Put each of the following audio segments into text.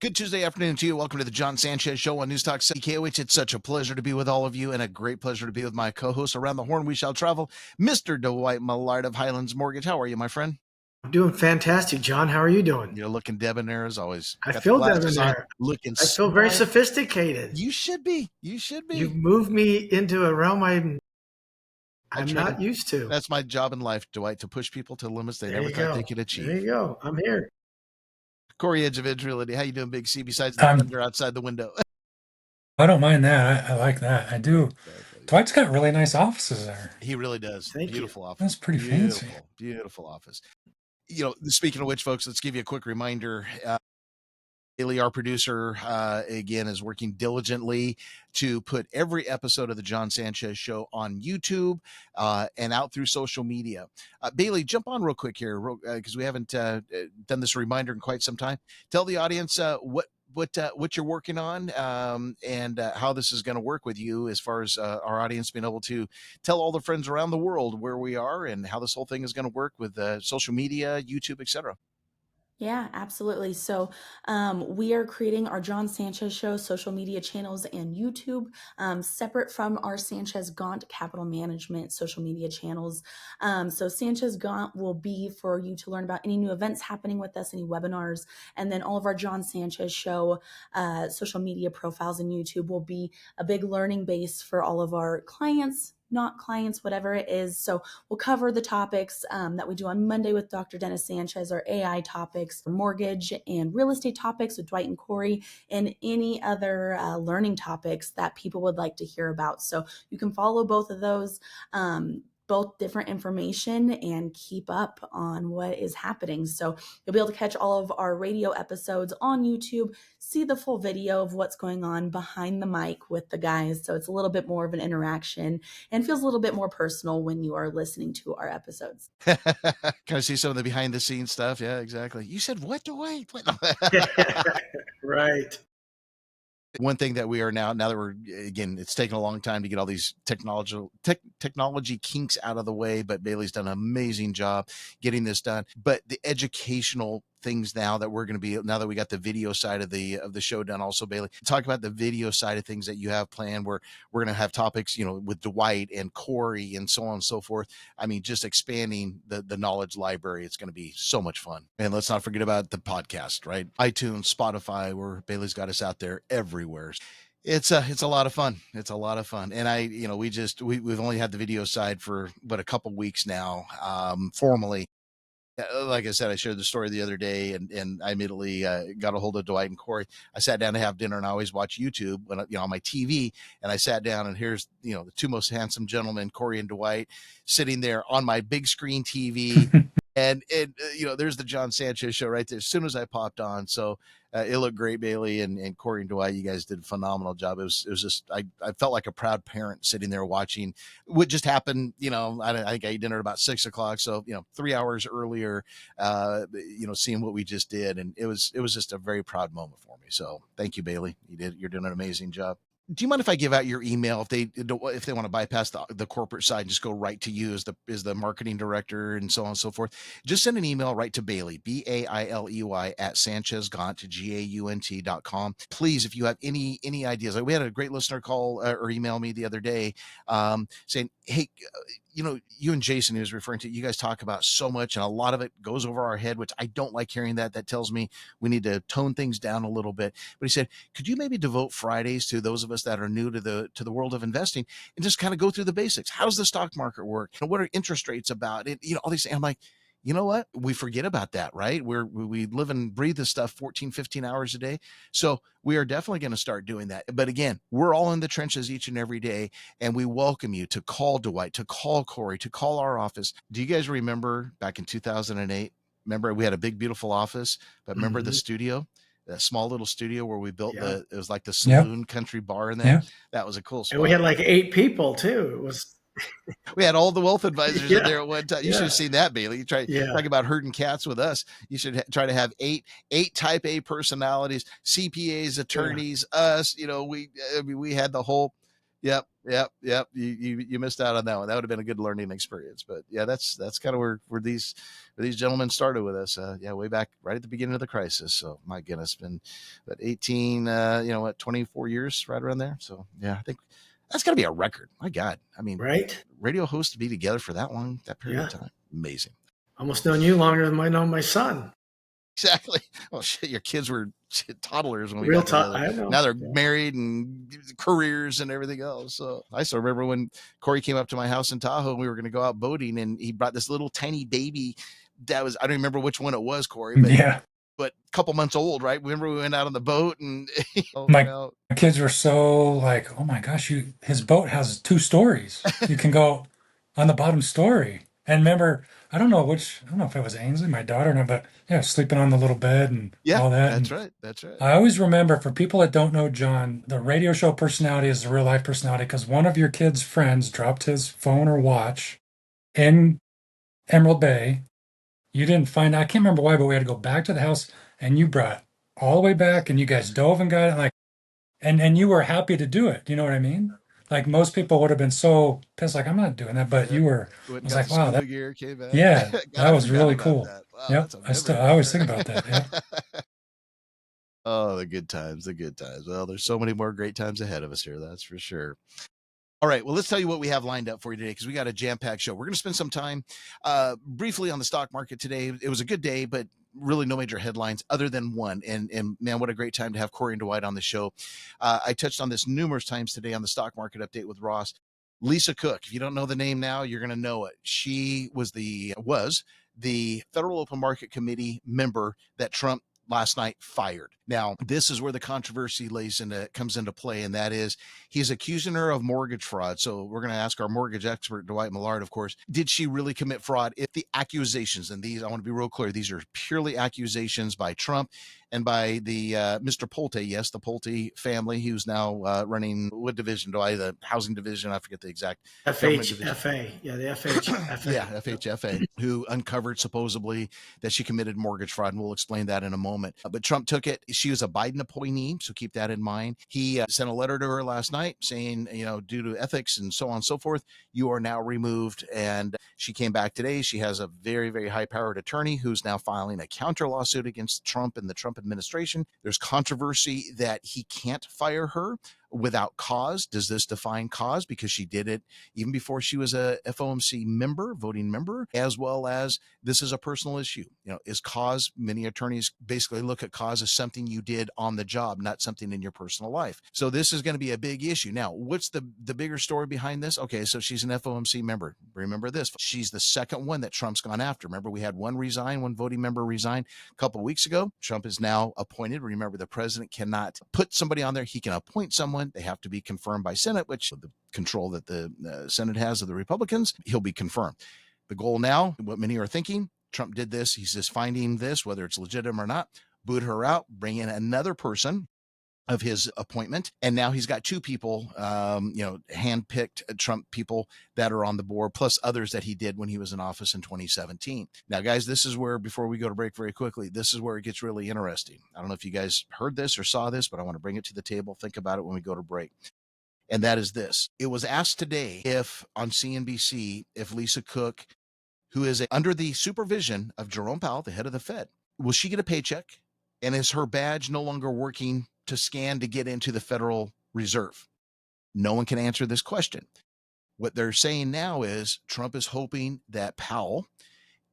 Good Tuesday afternoon to you. Welcome to the Jon Sanchez Show on News Talk KOH. It's such a pleasure to be with all of you and a great pleasure to be with my co-host. Around the horn we shall travel, Mr. Dwight Millard of Highlands Mortgage. How are you, my friend? I'm doing fantastic, John. How are you doing? You're looking debonair as always. I Got the feel glasses on, debonair. looking I feel very smart. sophisticated. You should be. You should You've be. moved me into a realm I'm try to. not used to. That's my job in life, Dwight, to push people to limits they There never you thought they go. could There you achieve. go. I'm here. Cory, Edge of Edgeability. How you doing, Big C? Besides the Um, thunder outside the window. I don't mind that. I like that. I do. Dwight's got really nice offices there. He really does. Thank you. Beautiful office. That's pretty fancy. Beautiful office. Speaking of which, folks, let's give you a quick reminder. Haley, our producer, again, is working diligently to put every episode of the Jon Sanchez Show on YouTube and out through social media. Bailey, jump on real quick here because we haven't done this reminder in quite some time. Tell the audience what you're working on and how this is going to work with you as far as our audience being able to tell all the friends around the world where we are and how this whole thing is going to work with social media, YouTube, etc. Yeah, absolutely. So we are creating our Jon Sanchez Show social media channels and YouTube, separate from our Sanchez Gaunt Capital Management social media channels. So Sanchez Gaunt will be for you to learn about any new events happening with us, any webinars, and then all of our Jon Sanchez Show social media profiles and YouTube will be a big learning base for all of our clients, not clients, whatever it is. So we'll cover the topics that we do on Monday with Dr. Dennis Sanchez, our AI topics for mortgage and real estate topics with Dwight and Cory, and any other learning topics that people would like to hear about. So you can follow both of those. Both different information and keep up on what is happening. So you'll be able to catch all of our radio episodes on YouTube, see the full video of what's going on behind the mic with the guys. So it's a little bit more of an interaction and feels a little bit more personal when you are listening to our episodes. Kind of see some of the behind the scenes stuff. Yeah, exactly. You said what, Dwight? What? Right. One thing that we are now that we're, again, it's taken a long time to get all these technology kinks out of the way, but Bailey's done an amazing job getting this done. But the educational things now that we're going to be, now that we got the video side of the show done also, Bailey, talk about the video side of things that you have planned where we're going to have topics, with Dwight and Cory and so on and so forth. I mean, just expanding the knowledge library. It's going to be so much fun. And let's not forget about the podcast, right? iTunes, Spotify, where Bailey's got us out there everywhere. It's a lot of fun. It's a lot of fun. And we've only had the video side for a couple weeks now, formally. Like I said, I shared the story the other day, and I immediately got a hold of Dwight and Cory. I sat down to have dinner, and I always watch YouTube when on my TV. And I sat down, and here's the two most handsome gentlemen, Cory and Dwight, sitting there on my big screen TV. And there's the Jon Sanchez Show right there. As soon as I popped on, so it looked great, Bailey and Cory and Dwight. You guys did a phenomenal job. It was just I felt like a proud parent sitting there watching what just happened. I think I ate dinner at about 6:00, so 3 hours earlier. Seeing what we just did, and it was just a very proud moment for me. So thank you, Bailey. You're doing an amazing job. Do you mind if I give out your email if they want to bypass the corporate side and just go right to you as the marketing director and so on and so forth? Just send an email right to Bailey, BAILEY at SanchezGaunt, GAUNT.com. Please, if you have any ideas, like we had a great listener call or email me the other day saying, hey, you and Jason, who was referring to, you guys talk about so much and a lot of it goes over our head, which I don't like hearing that. That tells me we need to tone things down a little bit. But he said, could you maybe devote Fridays to those of us that are new to the world of investing and just kind of go through the basics? How does the stock market work? What are interest rates about? All these things. I'm like, you know what? We forget about that, right? We live and breathe this stuff 14, 15 hours a day. So we are definitely going to start doing that. But again, we're all in the trenches each and every day. And we welcome you to call Dwight, to call Cory, to call our office. Do you guys remember back in 2008? Remember we had a big, beautiful office, but remember the studio? That small little studio where we built it was like the saloon country bar in there. Yeah. That was a cool spot. And we had like 8 people too. We had all the wealth advisors in there at one time. You should have seen that, Bailey. You talk about herding cats with us. You should try to have eight type A personalities, CPAs, attorneys, us. We had the whole Yep, yep, yep. You missed out on that one. That would have been a good learning experience. But yeah, that's kind of where these gentlemen started with us. Yeah, way back right at the beginning of the crisis. So my goodness, been but 18, 24 years, right around there. So yeah, I think that's got to be a record. My God, I mean, Right? radio hosts to be together for that long, that period Yeah. of time, amazing. Almost known you longer than I know my son. Exactly. Well, shit, your kids were toddlers when we Real got talk. together. I know. Now they're Yeah. married and careers and everything else. So I still remember when Cory came up to my house in Tahoe and we were going to go out boating, and he brought this little tiny baby that was, I don't remember which one it was, Cory, Yeah. but a couple months old, right? Remember we went out on the boat and My kids were so like, oh my gosh, his boat has 2 stories. You can go on the bottom story. And remember, I don't know if it was Ainsley, my daughter, or not, but yeah, sleeping on the little bed and yeah, all that. that's And right. That's right. I always remember, for people that don't know John, the radio show personality is the real life personality, because one of your kids' friends dropped his phone or watch in Emerald Bay. You didn't find I can't remember why, but we had to go back to the house, and you brought all the way back, and you guys dove and got it, like, and you were happy to do it. You know what I mean? Like, most people would have been so pissed, like, I'm not doing that, but you were. I Went and was got like, the wow, scuba gear, came back. yeah, God, that I was forgot really about cool. that. Wow, Yep, that's a memory I right always there. think about that. Yeah. Oh, the good times, the good times. Well, there's so many more great times ahead of us here, that's for sure. All right, well, let's tell you what we have lined up for you today, because we got a jam-packed show. We're going to spend some time briefly on the stock market today. It was a good day, but really no major headlines other than one. And man, what a great time to have Cory and Dwight on the show. I touched on this numerous times today on the stock market update with Ross. Lisa Cook, if you don't know the name now, you're going to know it. She was the Federal Open Market Committee member that Trump last night fired. Now, this is where the controversy comes into play, and that is he's accusing her of mortgage fraud. So we're going to ask our mortgage expert, Dwight Millard, of course, did she really commit fraud? If the accusations, and these, I want to be real clear, these are purely accusations by Trump and by the Mr. Pulte, yes, the Pulte family, who's now running what division, Dwight? The housing division, I forget the exact FHFA. Yeah, the FHFA. yeah, FHFA, who uncovered supposedly that she committed mortgage fraud, and we'll explain that in a moment. But Trump took it. She was a Biden appointee, so keep that in mind. He sent a letter to her last night saying, due to ethics and so on and so forth, you are now removed. And she came back today. She has a very, very high-powered attorney who's now filing a counter lawsuit against Trump and the Trump administration. There's controversy that he can't fire her without cause. Does this define cause? Because she did it even before she was a FOMC member, voting member, as well as this is a personal issue. Is cause, many attorneys basically look at cause as something you did on the job, not something in your personal life. So this is going to be a big issue. Now, what's the bigger story behind this? Okay, so she's an FOMC member. Remember this, she's the second one that Trump's gone after. Remember, we had one voting member resign a couple of weeks ago. Trump is now appointed. Remember, the president cannot put somebody on there. He can appoint someone. They have to be confirmed by Senate, which the control that the Senate has of the Republicans, he'll be confirmed. The goal now, what many are thinking, Trump did this. He's just finding this, whether it's legitimate or not, boot her out, bring in another person of his appointment. And now he's got 2 people, handpicked Trump people that are on the board, plus others that he did when he was in office in 2017. Now, guys, this is where, before we go to break very quickly, this is where it gets really interesting. I don't know if you guys heard this or saw this, but I want to bring it to the table. Think about it when we go to break. And that is this. It was asked today if on CNBC, if Lisa Cook, who is under the supervision of Jerome Powell, the head of the Fed, will she get a paycheck? And is her badge no longer working to scan to get into the Federal Reserve? No one can answer this question. What they're saying now is Trump is hoping that Powell,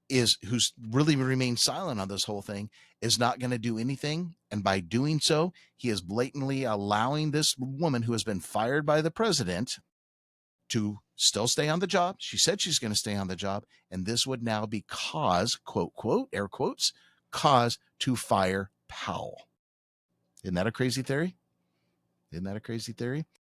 who's really remained silent on this whole thing, is not going to do anything. And by doing so, he is blatantly allowing this woman who has been fired by the president to still stay on the job. She said she's going to stay on the job. And this would now be cause, quote, quote, air quotes, cause to fire Powell. Isn't that a crazy theory?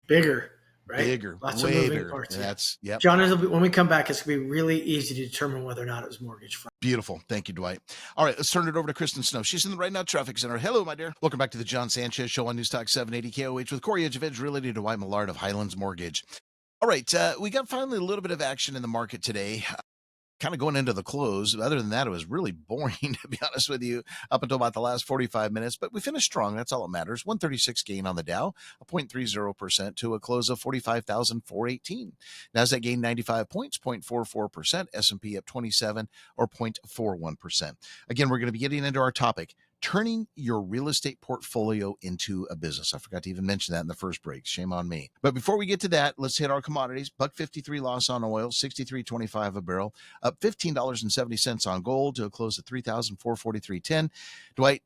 Bigger, right? Bigger, Lots way of moving bigger. parts. That's, yep. John, when we come back, it's going to be really easy to determine whether or not it was mortgage fraud. Beautiful. Thank you, Dwight. All right, let's turn it over to Kristen Snow. She's in the Right Now Traffic Center. Hello, my dear. Welcome back to the Jon Sanchez Show on News Talk 780 KOH with Cory Edge of Edge Realty, Dwight Millard of Highlands Mortgage. All right, we got finally a little bit of action in the market today. kind of going into the close. Other than that, it was really boring, to be honest with you, up until about the last 45 minutes. But we finished strong. That's all that matters. 136 gain on the Dow, a 0.30% to a close of 45,418. Nasdaq gained 95 points, 0.44%. S&P up 27 or 0.41%. Again, we're going to be getting into our topic, turning your real estate portfolio into a business. I forgot to even mention that in the first break. Shame on me. But before we get to that, let's hit our commodities. $1.53 loss on oil, $63.25 a barrel, up $15.70 on gold to a close of $3,443.10. Dwight,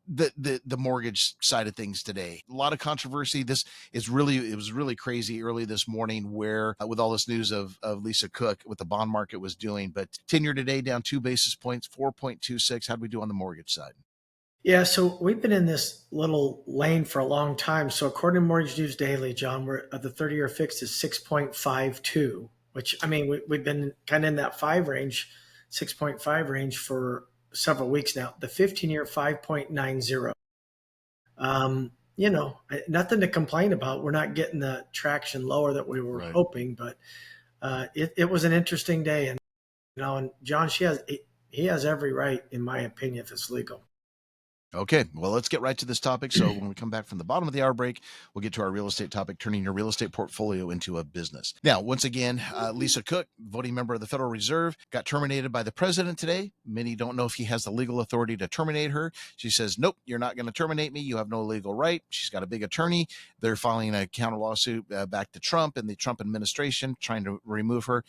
the mortgage side of things today, a lot of controversy. It was really crazy early this morning where with all this news of Lisa Cook, what the bond market was doing. But 10-year today down 2 basis points, 4.26. How do we do on the mortgage side? Yeah, so we've been in this little lane for a long time. So according to Mortgage News Daily, John, we're the 30-year fixed is 6.52, which I mean we've been kind of in that 6.5 range for several weeks now. The 15-year 5.90. Nothing to complain about. We're not getting the traction lower that we were hoping, but it was an interesting day. And and John, he has every right, in my opinion, if it's legal. Okay, well, let's get right to this topic. So when we come back from the bottom of the hour break, we'll get to our real estate topic, turning your real estate portfolio into a business. Now, once again, Lisa Cook, voting member of the Federal Reserve, got terminated by the president today. Many don't know if he has the legal authority to terminate her. She says, nope, you're not going to terminate me. You have no legal right. She's got a big attorney. They're filing a counter lawsuit back to Trump and the Trump administration, trying to remove her.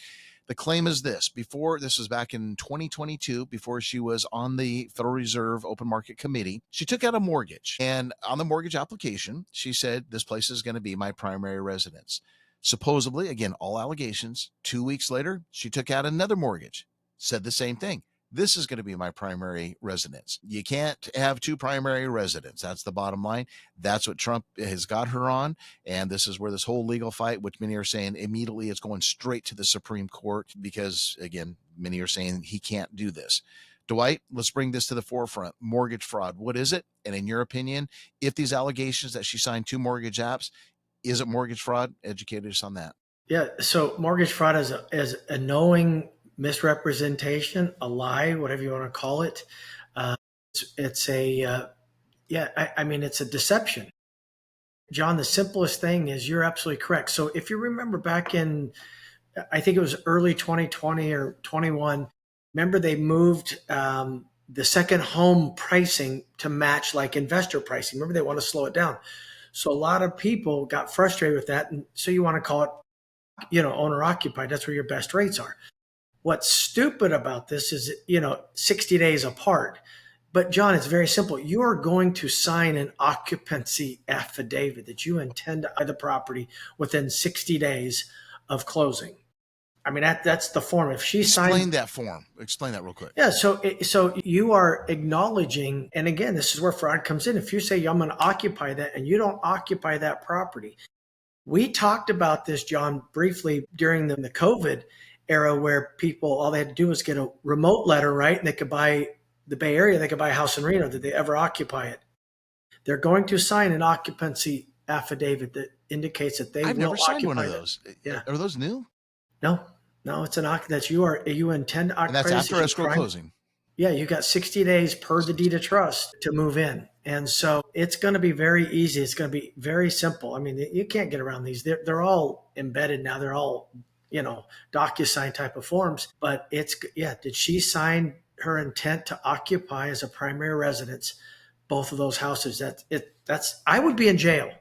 The claim is this: this was back in 2022, before she was on the Federal Reserve Open Market Committee, she took out a mortgage. And on the mortgage application, she said, this place is going to be my primary residence. Supposedly, again, all allegations, 2 weeks later, she took out another mortgage, said the same thing. This is going to be my primary residence. You can't have two primary residents. That's the bottom line. That's what Trump has got her on. And this is where this whole legal fight, which many are saying immediately it's going straight to the Supreme Court, because, again, many are saying he can't do this. Dwight, let's bring this to the forefront. Mortgage fraud. What is it? And in your opinion, if these allegations that she signed 2 mortgage apps, is it mortgage fraud? Educate us on that. Yeah. So mortgage fraud is a knowing misrepresentation, a lie, whatever you want to call it. It's a deception. John, the simplest thing is, you're absolutely correct. So if you remember back in, I think it was early 2020 or 21, remember they moved the second home pricing to match like investor pricing. Remember, they want to slow it down. So a lot of people got frustrated with that. And so you want to call it, owner occupied. That's where your best rates are. What's stupid about this is, 60 days apart. But John, it's very simple. You are going to sign an occupancy affidavit that you intend to buy the property within 60 days of closing. I mean, that's the form. If she Explain that form. Explain that real quick. Yeah. So you are acknowledging, and again, this is where fraud comes in. If you say, I'm going to occupy that, and you don't occupy that property. We talked about this, John, briefly during the COVID era, where people, all they had to do was get a remote letter, right? And they could buy the Bay Area, they could buy a house in Reno. Did they ever occupy it? They're going to sign an occupancy affidavit that indicates that I've never signed one of those. Yeah. Are those new? No, it's an that you intend to occupy. And that's after escrow closing. Yeah, you got 60 days per the deed of trust to move in. And so it's going to be very easy. It's going to be very simple. I mean, you can't get around these. They're all embedded now. They're all, DocuSign type of forms. But did she sign her intent to occupy as a primary residence both of those houses? I would be in jail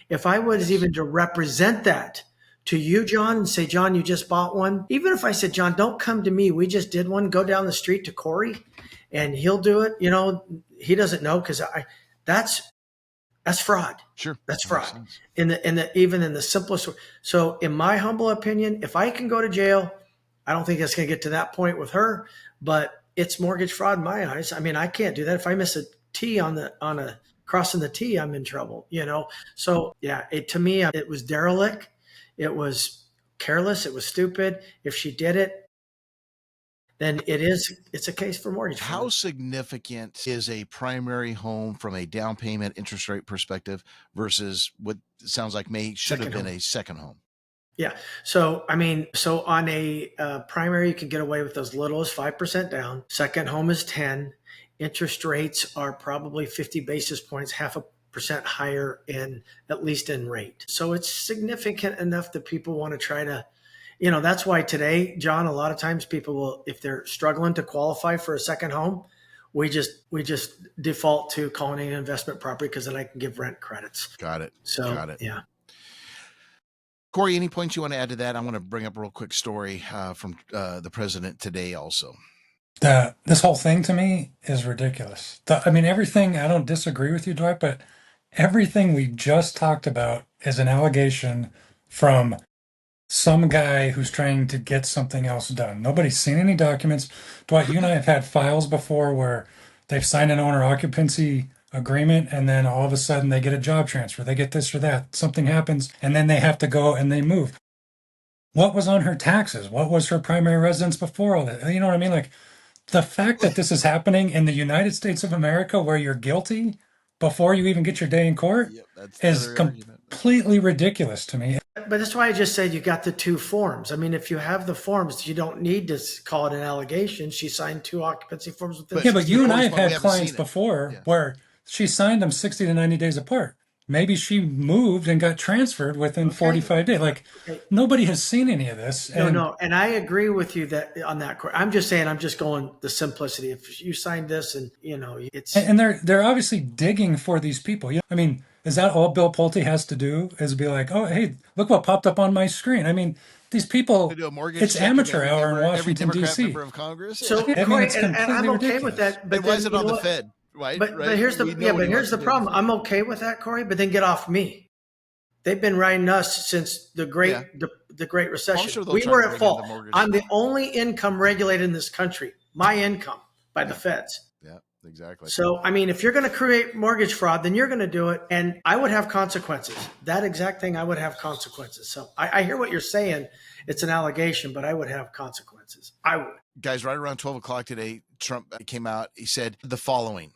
if I was even to represent that to you, John, and say, John, you just bought one. Even if I said, John, don't come to me, we just did one, go down the street to Cory and he'll do it. He doesn't know, because that's fraud. Sure. That's fraud. Even in the simplest way. So in my humble opinion, if I can go to jail, I don't think it's going to get to that point with her, but it's mortgage fraud in my eyes. I mean, I can't do that. If I miss a T on a crossing the T, I'm in trouble, So yeah, to me, it was derelict. It was careless. It was stupid. If she did it, then it's a case for mortgage fraud. How significant is a primary home from a down payment interest rate perspective versus what sounds like should have been a second home? Yeah. So, I mean, so on a primary, you can get away with as little as 5% down. Second home is 10. Interest rates are probably 50 basis points, half a percent higher in, at least in rate. So it's significant enough that people want to try to, that's why today, John, a lot of times people will, if they're struggling to qualify for a second home, we just default to calling it an investment property because then I can give rent credits. Got it. So, Got it. yeah. Cory, any points you want to add to that? I want to bring up a real quick story from the president today also. This whole thing to me is ridiculous. I mean, everything, I don't disagree with you, Dwight, but everything we just talked about is an allegation from some guy who's trying to get something else done. Nobody's seen any documents. Dwight, you and I have had files before where they've signed an owner occupancy agreement and then all of a sudden they get a job transfer. They get this or that. Something happens and then they have to go and they move. What was on her taxes? What was her primary residence before all that? You know what I mean? Like the fact that this is happening in the United States of America where you're guilty before you even get your day in court is completely ridiculous to me. But that's why I just said you got the two forms. I mean, if you have the forms, you don't need to call it an allegation. She signed 2 occupancy forms with Yeah, but you and I have had clients before where she signed them 60 to 90 days apart. Maybe she moved and got transferred within 45 days. Like nobody has seen any of this. No. And I agree with you that on that. I'm just saying, I'm just going the simplicity. If you signed this and it's. And they're obviously digging for these people. I mean, is that all Bill Pulte has to do is be like, oh, hey, look what popped up on my screen. I mean, these people, it's amateur hour in Washington, D.C. So, Cory, and I'm okay with that. But why is it on the Fed? Right, but here's the problem. I'm okay with that, Cory, but then get off me. They've been riding us since the Great Recession. Sure we were at fault. I'm the only income regulated in this country, my income by the feds. Yeah, exactly. So, I mean, if you're going to create mortgage fraud, then you're going to do it. And I would have consequences. That exact thing, I would have consequences. So I hear what you're saying. It's an allegation, but I would have consequences. I would. Guys, right around 12 o'clock today, Trump came out. He said the following.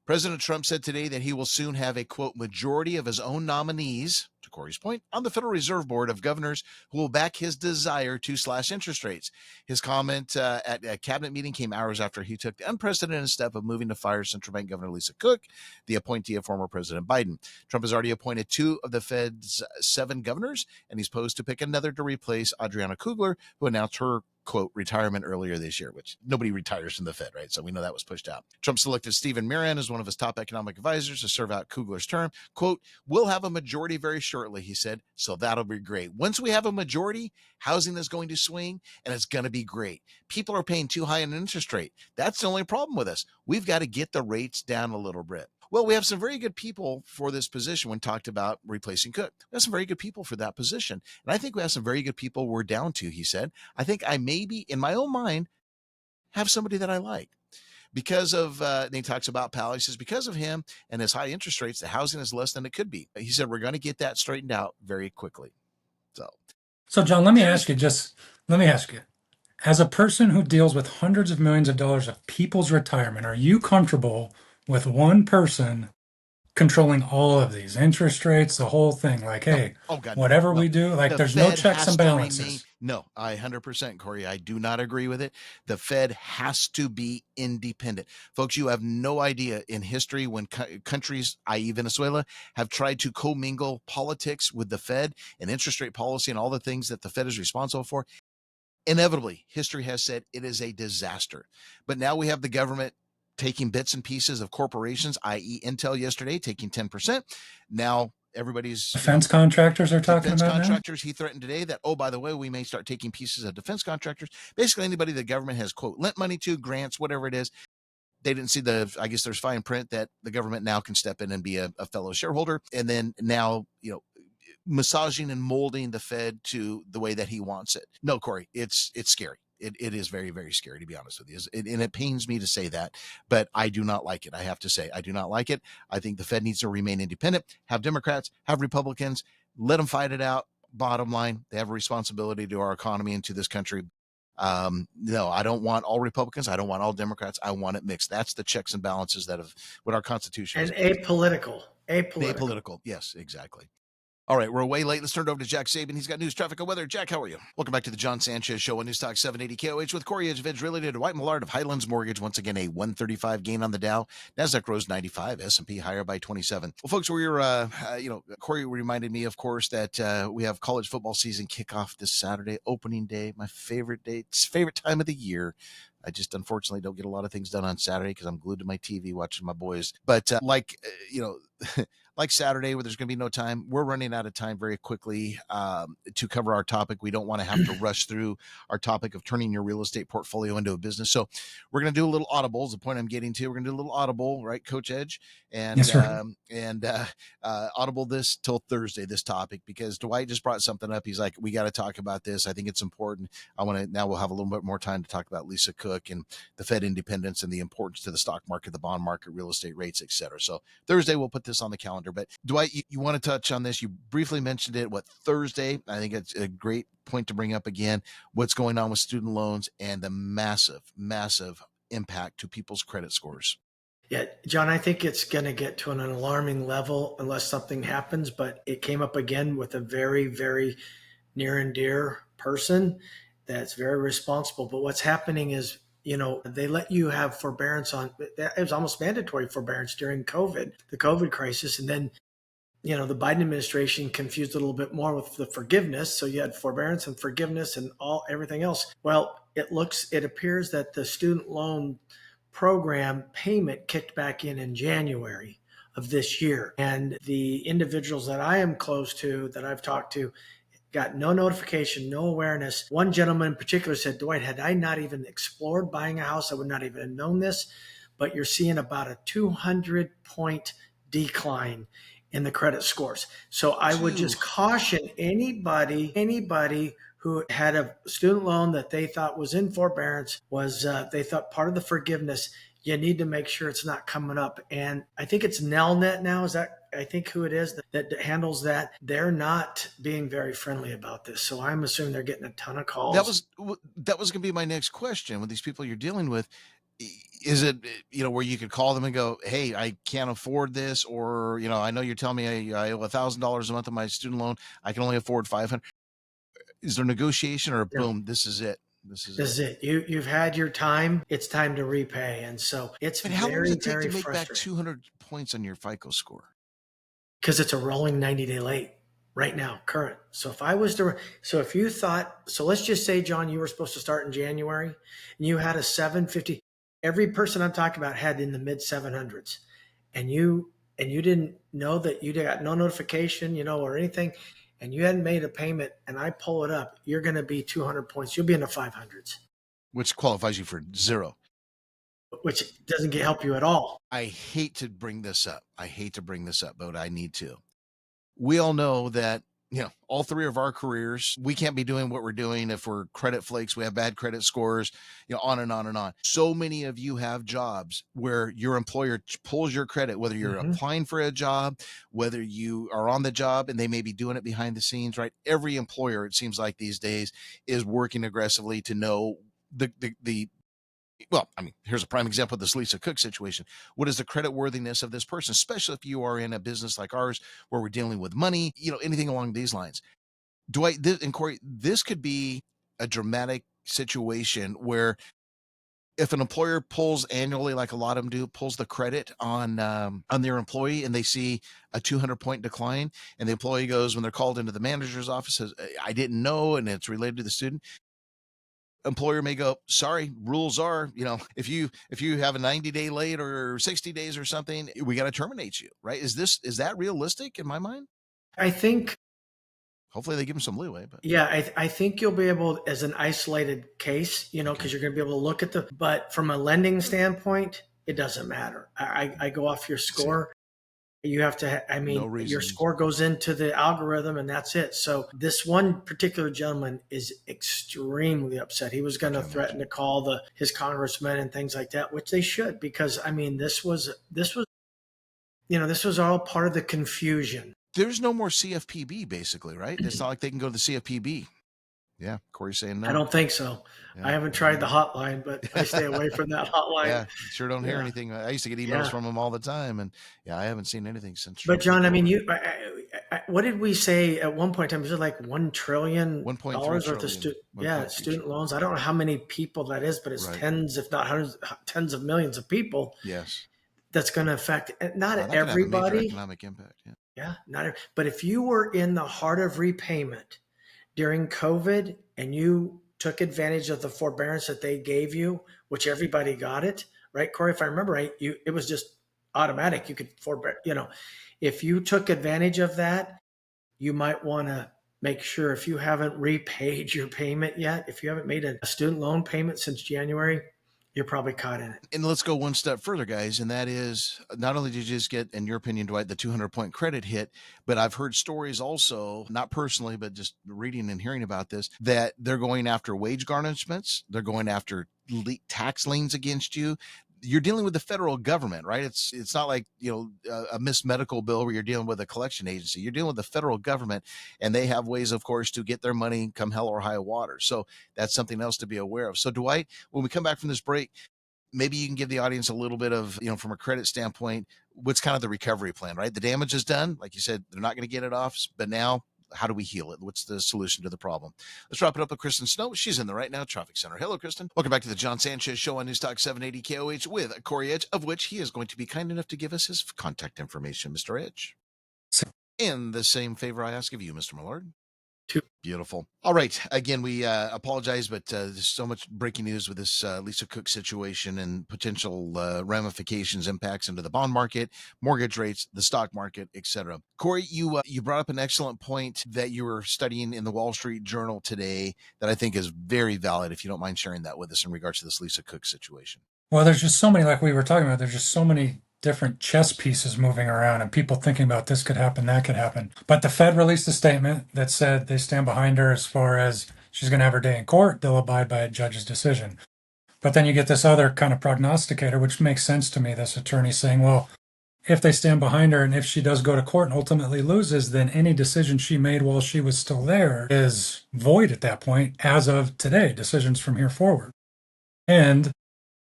President Trump said today that he will soon have a, quote, majority of his own nominees, to Cory's point, on the Federal Reserve Board of Governors who will back his desire to slash interest rates. His comment at a cabinet meeting came hours after he took the unprecedented step of moving to fire Central Bank Governor Lisa Cook, the appointee of former President Biden. Trump has already appointed 2 of the Fed's 7 governors, and he's posed to pick another to replace Adriana Kugler, who announced her, quote, retirement earlier this year, which nobody retires from the Fed, right? So we know that was pushed out. Trump selected Stephen Miran as one of his top economic advisors to serve out Kugler's term. Quote, we'll have a majority very shortly, he said, so that'll be great. Once we have a majority, housing is going to swing and it's going to be great. People are paying too high an interest rate. That's the only problem with us. We've got to get the rates down a little bit. Well, we have some very good people for this position when talked about replacing Cook. We have some very good people for that position. And I think we have some very good people we're down to, he said. I think I maybe, in my own mind, have somebody that I like. Because of, he talks about Powell. He says, because of him and his high interest rates, the housing is less than it could be. He said, we're going to get that straightened out very quickly. So John, let me ask you, as a person who deals with hundreds of millions of dollars of people's retirement, are you comfortable with one person controlling all of these interest rates, the whole thing? Like, hey, whatever we do, like there's no checks and balances. No, I 100%, Cory. I do not agree with it. The Fed has to be independent. Folks, you have no idea in history when countries, i.e. Venezuela, have tried to commingle politics with the Fed and interest rate policy and all the things that the Fed is responsible for. Inevitably, history has said it is a disaster. But now we have the government taking bits and pieces of corporations, i.e. Intel yesterday, taking 10%. Now everybody's defense contractors are talking about contractors. Now? He threatened today that, oh, by the way, we may start taking pieces of defense contractors. Basically, anybody the government has, quote, lent money to, grants, whatever it is. They didn't see I guess there's fine print that the government now can step in and be a fellow shareholder. And then now, massaging and molding the Fed to the way that he wants it. No, Cory, it's scary. It is very, very scary, to be honest with you. And it pains me to say that, but I do not like it. I have to say, I do not like it. I think the Fed needs to remain independent, have Democrats, have Republicans, let them fight it out. Bottom line, they have a responsibility to our economy and to this country. No, I don't want all Republicans. I don't want all Democrats. I want it mixed. That's the checks and balances that have what our Constitution is. And apolitical. Apolitical. Yes, exactly. All right, we're way late. Let's turn it over to Jack Saban. He's got news, traffic, and weather. Jack, how are you? Welcome back to the Jon Sanchez Show on News Talk 780 KOH with Cory Edge related to Dwight Millard of Highlands Mortgage. Once again, a 135 gain on the Dow. NASDAQ rose 95, S&P higher by 27. Well, folks, Cory reminded me, of course, that we have college football season kickoff this Saturday, opening day, my favorite day, favorite time of the year. I just unfortunately don't get a lot of things done on Saturday because I'm glued to my TV watching my boys. But like Saturday where there's going to be no time, we're running out of time very quickly to cover our topic. We don't want to have to rush through our topic of turning your real estate portfolio into a business. So we're going to do a little audible is the point I'm getting to. We're going to do a little audible, right, Coach Edge? And, yes, sir. Audible this till Thursday, this topic, because Dwight just brought something up. He's like, we got to talk about this. I think it's important. Now we'll have a little bit more time to talk about Lisa Cook and the Fed independence and the importance to the stock market, the bond market, real estate rates, et cetera. So Thursday, we'll put this on the calendar. But Dwight, you want to touch on this? You briefly mentioned it. Thursday? I think it's a great point to bring up again. What's going on with student loans and the massive, massive impact to people's credit scores. Yeah, John, I think it's going to get to an alarming level unless something happens. But it came up again with a very, very near and dear person that's very responsible. But what's happening is, they let you have forbearance on, it was almost mandatory forbearance during COVID, the COVID crisis. And then, the Biden administration confused a little bit more with the forgiveness. So you had forbearance and forgiveness and everything else. Well, it appears that the student loan program payment kicked back in January of this year. And the individuals that I am close to, that I've talked to, got no notification, no awareness. One gentleman in particular said, Dwight, had I not even explored buying a house, I would not even have known this. But you're seeing about a 200-point decline in the credit scores. So I would just caution anybody who had a student loan that they thought was in forbearance, they thought part of the forgiveness, you need to make sure it's not coming up. And I think it's Nelnet now. I think who it is that handles that. They're not being very friendly about this. So I'm assuming they're getting a ton of calls. That was going to be my next question. With these people you're dealing with, is it, where you could call them and go, hey, I can't afford this, or, I know you're telling me I owe $1,000 a month on my student loan. I can only afford $500. Is there negotiation or boom, this is it? This is it. You've had your time. It's time to repay. And so it's how long does it take to make back frustrating. 200 points on your FICO score? Because it's a rolling 90-day late right now, current. So if you thought, so let's just say, John, you were supposed to start in January and you had a 750. Every person I'm talking about had in the mid 700s, and you didn't know that you got no notification, or anything, and you hadn't made a payment, and I pull it up, you're going to be 200 points. You'll be in the 500s. Which qualifies you for zero. Which doesn't help you at all. I hate to bring this up, but I need to. We all know that, all three of our careers, we can't be doing what we're doing if we're credit flakes, we have bad credit scores, on and on and on. So many of you have jobs where your employer pulls your credit, whether you're applying for a job, whether you are on the job and they may be doing it behind the scenes, right? Every employer, it seems like these days, is working aggressively to know here's a prime example of this Lisa Cook situation. What is the credit worthiness of this person, especially if you are in a business like ours where we're dealing with money, anything along these lines. Dwight and Cory, this could be a dramatic situation where if an employer pulls annually, like a lot of them do, pulls the credit on their employee and they see a 200-point decline, and the employee goes, when they're called into the manager's office, says, I didn't know, and it's related to the student. Employer may go, sorry, rules are, if you have a 90-day late or 60 days or something, we got to terminate you, right? Is that realistic in my mind? I think. Hopefully they give them some leeway. But yeah, I think you'll be able, as an isolated case, because you're going to be able to look at but from a lending standpoint, it doesn't matter. I go off your score. You have to, your score goes into the algorithm and that's it. So this one particular gentleman is extremely upset. He was going to threaten to call his congressman and things like that, which they should, because this was all part of the confusion. There's no more CFPB basically, right? It's not like they can go to the CFPB. Yeah, Cory's saying no. I don't think so. Yeah. I haven't tried the hotline, but I stay away from that hotline. Yeah, sure don't hear anything. I used to get emails from them all the time, and I haven't seen anything since. But John, what did we say at one point in time? Was it like $1 trillion 1.3 worth of trillion. student loans? I don't know how many people that is, but it's Right. tens, if not hundreds, tens of millions of people. Yes. That's going to affect not That could have a major everybody. economic impact. Yeah. Yeah, but if you were in the heart of repayment during COVID and you took advantage of the forbearance that they gave you, which everybody got it, right, Cory? If I remember right, it was just automatic. You could forbear, if you took advantage of that, you might want to make sure if you haven't repaid your payment yet, if you haven't made a student loan payment since January, you're probably caught in it. And let's go one step further, guys. And that is, not only did you just get, in your opinion, Dwight, the 200-point credit hit, but I've heard stories also, not personally, but just reading and hearing about this, that they're going after wage garnishments. They're going after tax liens against you. You're dealing with the federal government, right? It's not like, a missed medical bill where you're dealing with a collection agency. You're dealing with the federal government, and they have ways, of course, to get their money come hell or high water. So that's something else to be aware of. So Dwight, when we come back from this break, maybe you can give the audience a little bit of, from a credit standpoint, what's kind of the recovery plan, right? The damage is done. Like you said, they're not going to get it off, but now how do we heal it? What's the solution to the problem? Let's wrap it up with Kristen Snow. She's in the Right Now Traffic Center. Hello, Kristen. Welcome back to the Jon Sanchez Show on News Talk 780 KOH with Cory Edge, of which he is going to be kind enough to give us his contact information. Mr. Edge. And the same favor I ask of you, Mr. Millard. Beautiful. All right. Again, we apologize, but there's so much breaking news with this Lisa Cook situation and potential ramifications, impacts into the bond market, mortgage rates, the stock market, etc. Cory, you brought up an excellent point that you were studying in the Wall Street Journal today that I think is very valid. If you don't mind sharing that with us in regards to this Lisa Cook situation. Well, there's just so many, like we were talking about, there's just so many different chess pieces moving around and people thinking about this could happen, that could happen. But the Fed released a statement that said they stand behind her as far as she's going to have her day in court. They'll abide by a judge's decision. But then you get this other kind of prognosticator, which makes sense to me, this attorney saying, well, if they stand behind her and if she does go to court and ultimately loses, then any decision she made while she was still there is void at that point as of today, decisions from here forward. And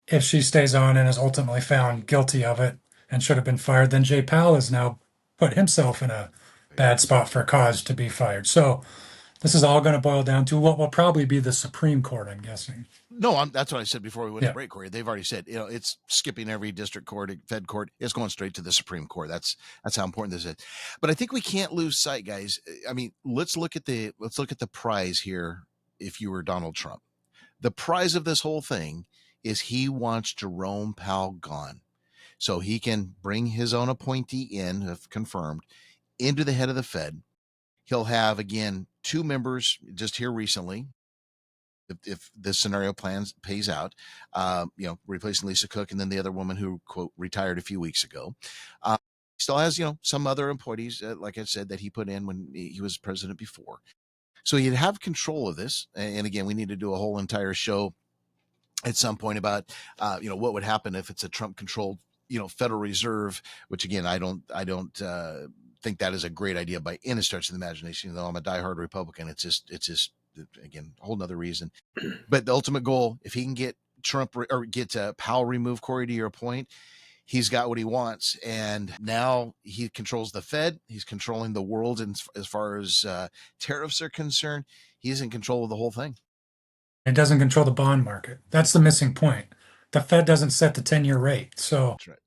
if she stays on and is ultimately found guilty of it and should have been fired, then Jay Powell has now put himself in a bad spot for cause to be fired. So this is all going to boil down to what will probably be the Supreme Court, I'm guessing. No, that's what I said before we went to break, Cory. They've already said, it's skipping every district court, Fed court. It's going straight to the Supreme Court. That's how important this is. But I think we can't lose sight, guys. I mean, let's look at the prize here. If you were Donald Trump, the prize of this whole thing is he wants Jerome Powell gone, so he can bring his own appointee in, if confirmed, into the head of the Fed. He'll have, again, two members just here recently, if this scenario pays out, replacing Lisa Cook, and then the other woman who, quote, retired a few weeks ago. Still has, some other employees, like I said, that he put in when he was president before. So he'd have control of this. And again, we need to do a whole entire show at some point about, what would happen if it's a Trump-controlled, Federal Reserve, which again, I don't think that is a great idea by any stretch of the imagination. Though I'm a diehard Republican, it's just again, a whole nother reason. But the ultimate goal, if he can get Trump or get Powell removed, Cory, to your point, he's got what he wants. And now he controls the Fed. He's controlling the world as far as tariffs are concerned. He's in control of the whole thing. It doesn't control the bond market. That's the missing point. The Fed doesn't set the 10-year rate. So that's right.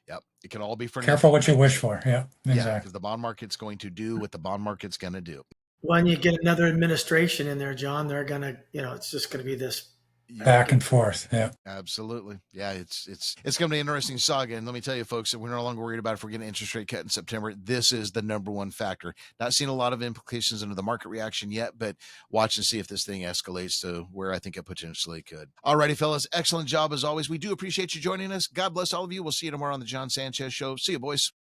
Yep. It can all be for careful nothing, what you wish for. Yeah, exactly. Yeah, because the bond market's going to do what the bond market's going to do. When you get another administration in there, John, they're going to, it's just going to be this back and forth. Yeah, absolutely. Yeah, it's going to be an interesting saga. And let me tell you, folks, that we're no longer worried about if we're getting an interest rate cut in September. This is the number one factor. Not seeing a lot of implications into the market reaction yet, but watch and see if this thing escalates to where I think it potentially could. All righty, fellas. Excellent job as always. We do appreciate you joining us. God bless all of you. We'll see you tomorrow on the Jon Sanchez Show. See you, boys.